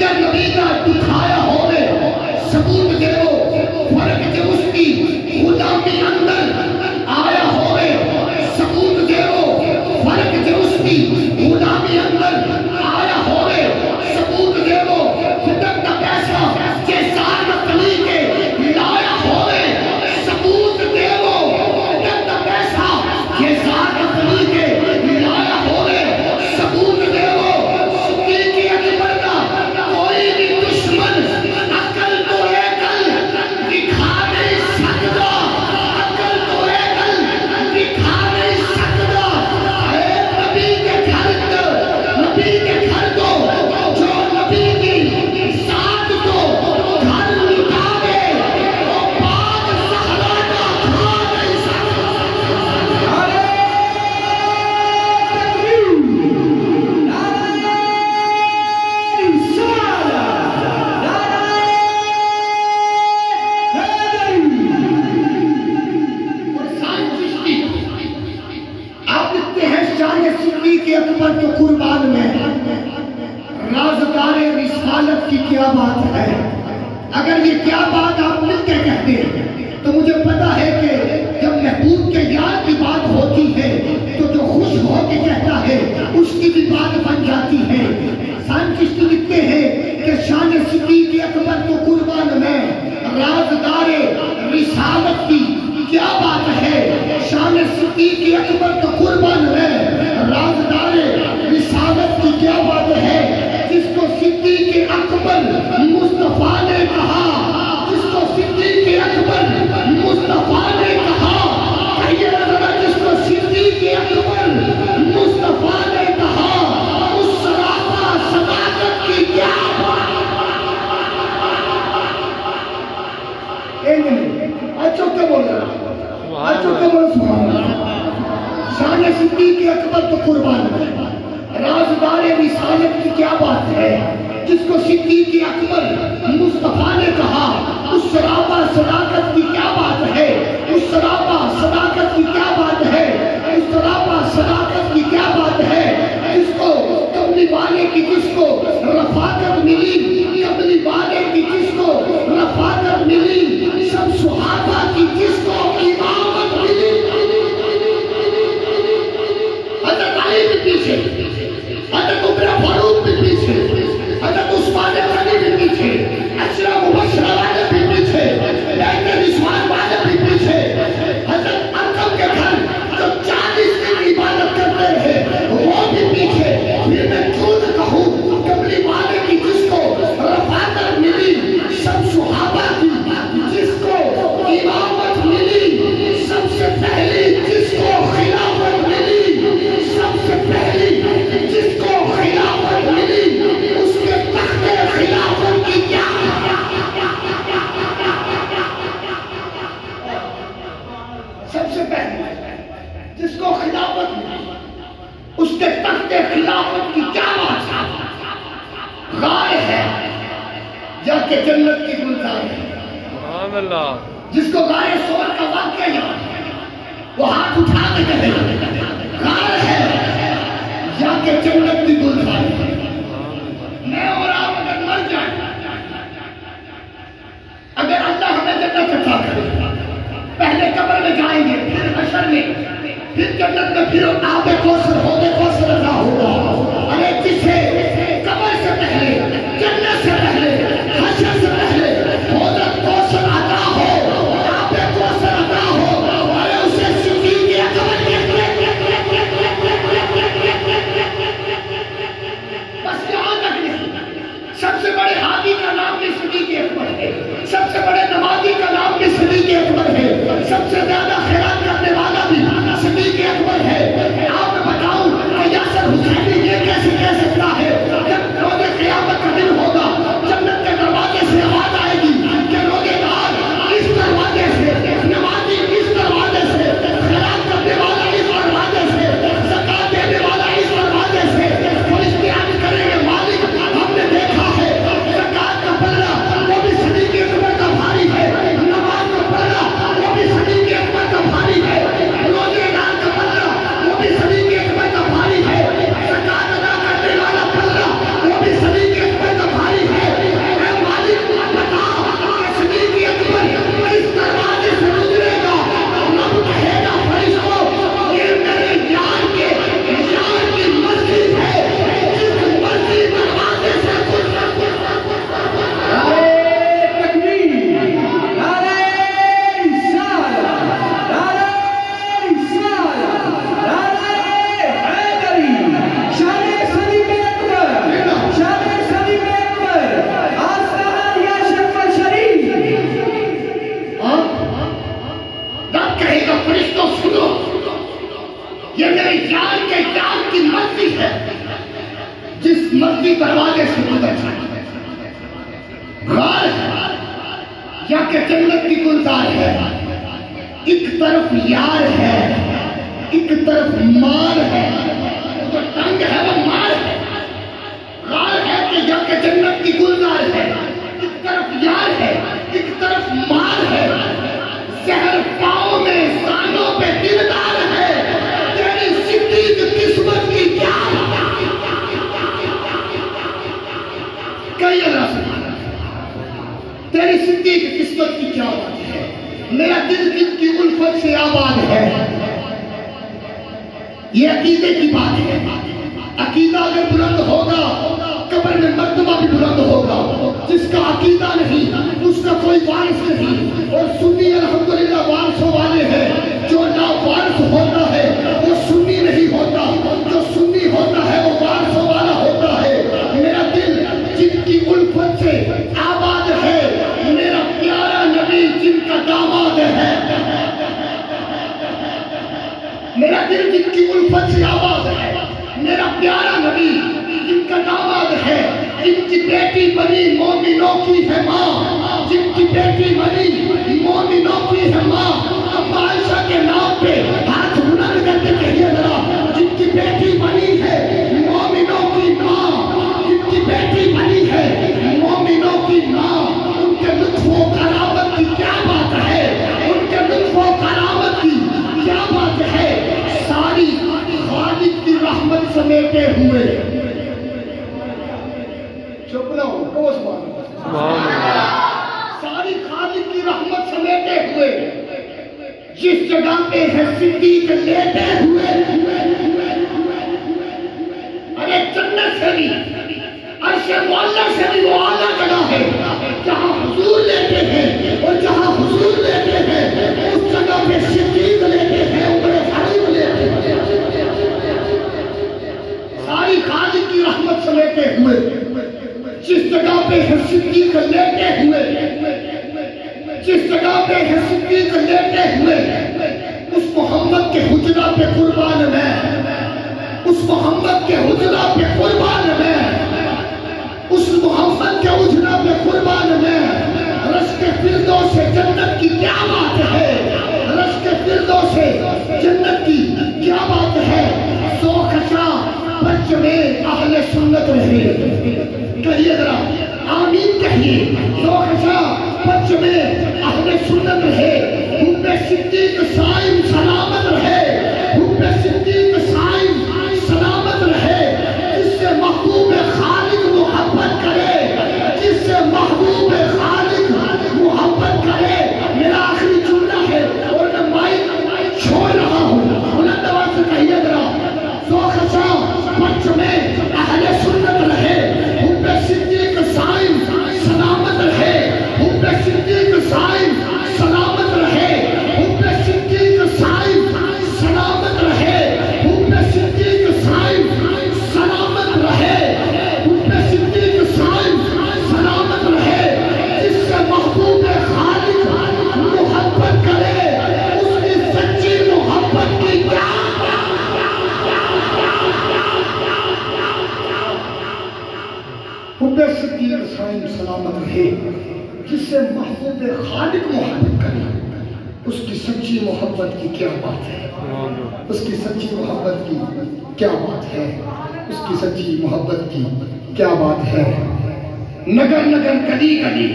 دیگر نبی کا دکھایا ہوئے ثبوت دے وہ فرق جو اس کی غلامی اندر آیا ہوئے ثبوت دے وہ فرق جو اس کی غلامی اندر آیا ہوئے ثبوت دے وہ فدق کا پیسہ جیسار کا کلی کے لایا ہوئے ثبوت دے وہ فدق کا پیسہ جیسار کا کلی کے لایا ہوئے ثبوت دے وہ صدیق اکبر کا کوئی بھی دشمن عقل تو عقل دکھا نہیں سکتا عقل تو عقل دکھا نہیں سکتا اے نبی کے گھر تو جو نبی کی ذات کو گھر لٹا دے وہ پاک صحرا کا کھا نہیں سکتا آپ لکھتے ہیں شان صدیق اکبر کے قربان میں رازدار رسالت کی کیا بات ہے اگر یہ کیا بات آپ مل کے کہتے ہیں تو مجھے پتا ہے کہ جب محبوب کے یاد کی بات ہوتی ہے تو جو خوش ہو کے کہتا ہے اس کی بھی بات بن جاتی ہے سائنٹسٹ لکھتے ہیں کہ شان صدیق اکبر کے قربان میں رازدار رسالت کی کیا بات ہے شان صدیق اکبر کے قربان میں رازدار رسالت کی کیا بات ہے جس کو صدیق اکبر مصطفیٰ نے کہا جس کو صدیق اکبر مصطفیٰ نے کہا کہیے ذرا جس کو صدیق اکبر مصطفیٰ نے کہا اس سراپا صداقت کی کیا بات اچھا کیا بول رہا اچھا کیا بول رہا شان صدیق اکبر تو قربان رازدار رسالت کی کیا بات ہے جس کو صدیق اکبر مصطفیٰ نے کہا اس سراپا صداقت کی کیا بات ہے اس سراپا صداقت کی کیا بات ہے اس سراپا صداقت کی کیا بات ہے جس کو کملی والے کی جس کو رفاقت ملی کملی والے کی جس کو رفاقت ملی سب صحابہ کی جس کو امامت ملی حضرت علی بھی پیچھے حضرت عمر فاروق بھی پیچھے حضرت عثمان غنی بھی پیچھے عشرہ مبشرہ والے بھی پیچھے بیت رضوان والے بھی پیچھے حضرت ارقم کے گھر جو 40 دن عبادت کرتے رہے وہ بھی پیچھے پھر میں کیوں نہ کہوں کملی والے کی جس کو رفاقت ملی سب صحابہ کی جس کو امامت ملی سب سے پہلی جس کو خلافت ملی سب سے پہلی جس کو خلافت ملی اس کے تخت خلافت کی کیا سب سے پہلی جس کو خلافت ملی اس کے تخت خلافت کی کیا بات غار ہے یا کہ جنت کی گلزار ہے سبحان اللہ جس کو غار سور کا واقعہ یاد ہے وہ ہاتھ اٹھا کے کہے غار ہے یا کہ جنت کی گلزار ہے میں اور آپ اگر مر جائیں اگر اللہ ہمیں جنت عطا کرے پہلے قبر میں جائیں گے پھر حشر میں پھر جنت میں پھر آب کوثر ہوگے کوثر عطا ہوگا ارے جسے قبر سے پہلے جنت سے پہلے حشر سے پہلے حوض کوثر عطا ہو آب کوثر عطا ہو ارے اسے صدیق اکبر بس یہاں تک نہیں سب سے بڑے حاجی کا نام بھی صدیق اکبر ہے سب سے بڑے نمازی کا نام بھی صدیق اکبر ہے سب سے زیادہ خیرات کرنے والا بھی صدیق اکبر ہے میرے یار کے یار کی مرضی ہے، جس مرضی دروازے سے گزر جائے، غار ہے یا کہ جنت کی گلزار ہے، ایک طرف یار ہے ایک طرف مار ہے، جو تنگ ہے وہ مار ہے، غار ہے کہ یا کہ جنت کی گلزار ہے، ایک طرف یار ہے ایک طرف مار ہے، زہر پاؤں میں سانوں پہ دلدار ہے، تیری صدیق قسمت کی کیا کہیے ذرا تیری صدیق قسمت کی کیا بات ہے، میرا دل کن کی الفت سے آباد ہے، یہ عقیدے کی بات ہے، عقیدہ اگر بلند ہوگا قبر میں مرتبہ بھی بلند ہوگا، جس کا عقیدہ نہیں اس کا کوئی وارث نہیں، اور سنی الحمدللہ وارثوں والے ہیں، جو نا وارث ہوتا ہے وہ سنی نہیں ہوتا، جو سنی ہوتا ہے وہ وارثوں والا ہوتا ہے، میرا دل جن کی الفت سے آباد ہے، میرا پیارا نبی جن کا داماد ہے، میرا دل جن کی الفت سے آباد ہے، میرا پیارا نبی جن کا داماد ہے، جن کی بیٹی بنی مومنوں کی ہے ماں، جن کی بیٹی بنی مومنوں کی ہے ماں، اب عائشہ کے نام پہ ہاتھ بلند کر کے کہیے ذرا، جن کی بیٹی بنی ہے مومنوں کی ماں، جن کی بیٹی بنی ہے مومنوں کی ماں، ان کے لطف و کرامت کی کیا بات ہے، ان کے لطف و کرامت کی کیا بات ہے، ساری خالق کی رحمت سمیٹے ہوئے، چپ نہ ہو کوس ساری خالق کی رحمت سمیٹے ہوئے، جس جگہ پہ ہے صدیق لیٹے ہوئے، ارے جنت سے بھی عرش معلیٰ سے بھی وہ اعلیٰ جگہ ہے جہاں حضور لیتے ہیں، اور جہاں حضور لیتے ہیں اس جگہ پہ صدیق لیتے ہیں، عمر فاروق لیتے ہیں، ساری خالق کی رحمت سمیٹے ہوئے، جس جگہ پہ ہے صدیق لیٹے ہوئے، جس جگہ پہ ہے صدیق لیٹے ہوئے، اس محمد کے حجرہ پہ قربان میں، اس محمد کے حجرہ پہ قربان میں، اس محمد کے حجرہ پہ قربان میں، رشک فردوس سے جنت کی کیا بات ہے، رشک فردوس سے جنت کی کیا بات ہے، سو خشا بچ میں اہل سنت رہے، کہیے ذرا آمین کہیے، سو خشا بچ میں اہل سنت رہے، حب صدیق صائم سلامت رہے، حب صدیق صائم سلامت رہے، جس سے محبوب خالق محبت کرے، جس سے محبوب خالق محبت کرے، میرا آخری جملہ ہے اور میں مائک چھوڑ رہا ہوں، بلند آواز سے کہیے ذرا، سو خشا بچ میں اہل سنت رہے، حب صدیق صائم سلامت رہے، حب صدیق صائم سلامت رہے، حب صدیق صائم سلامت رہے، حب صدیق صائم سلامت رہے، حب صدیق صائم سلامت رہے، جس سے محبوب خالق محبت کرے، اس کی سچی محبت کی کیا حب صدیق صائم سلامت رہے، جس سے محبوب خالق محبت کرے، اس کی سچی محبت کی کیا بات ہے، اس کی سچی محبت کی کیا بات ہے، اس کی سچی محبت کی کیا بات ہے، نگر نگر گلی گلی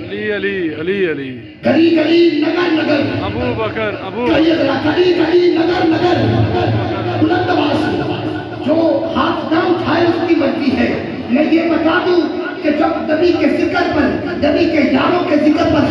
علی علی علی علی گلی گلی نگر نگر ابو بکر ابو کہیے ذرا گلی گلی نگر نگر، بلند آواز سے، جو ہاتھ نہ اٹھائے اس کی مرضی ہے، میں یہ بتا دوں کہ جب نبی کے ذکر پر، نبی کے یاروں کے ذکر پر